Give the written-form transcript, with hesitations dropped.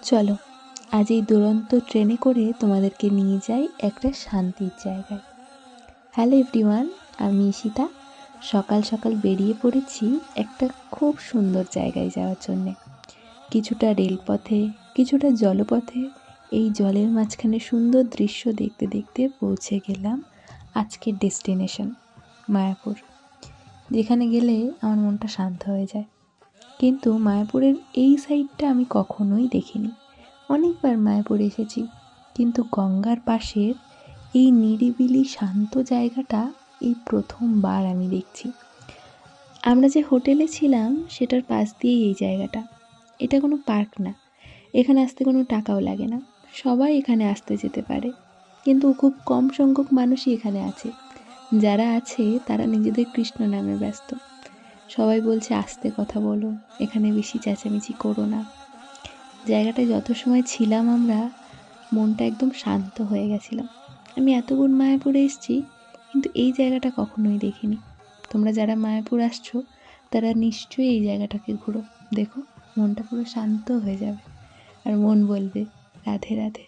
চলো আজ এই দুরন্ত ট্রেনে করে তোমাদেরকে নিয়ে যাই একটা শান্তির জায়গায়। হ্যালো এভরিওয়ান, আমি ঈশিতা। সকাল সকাল বেরিয়ে পড়েছি একটা খুব সুন্দর জায়গায় যাওয়ার জন্যে। কিছুটা রেলপথে, কিছুটা জলপথে। এই জলের মাঝখানে সুন্দর দৃশ্য দেখতে দেখতে পৌঁছে গেলাম আজকের ডেস্টিনেশন মায়াপুর, যেখানে গেলে আমার মনটা শান্ত হয়ে যায়। কিন্তু মায়াপুরের এই সাইডটা আমি কখনোই দেখিনি। অনেকবার মায়াপুর এসেছি, কিন্তু গঙ্গার পাশের এই নিরিবিলি শান্ত জায়গাটা এই প্রথমবার আমি দেখছি। আমরা যে হোটেলে ছিলাম সেটার পাশ দিয়েই এই জায়গাটা। এটা কোনো পার্ক না, এখানে আসতে কোনো টাকাও লাগে না, সবাই এখানে আসতে যেতে পারে। কিন্তু খুব কম সংখ্যক মানুষই এখানে আছে। যারা আছে তারা নিজেদের কৃষ্ণ নামে ব্যস্ত। সবাই বলছে আস্তে কথা বলো, এখানে বেশি চেঁচামেচি করো না। জায়গাটায় যত সময় ছিলাম আমরা, মনটা একদম শান্ত হয়ে গেছিলাম। আমি এতগুণ মায়াপুরে এসেছি, কিন্তু এই জায়গাটা কখনোই দেখিনি। তোমরা যারা মায়াপুর আসছো তারা নিশ্চয়ই এই জায়গাটাকে ঘুরো, দেখো মনটা পুরো শান্ত হয়ে যাবে আর মন বলবে রাধে রাধে।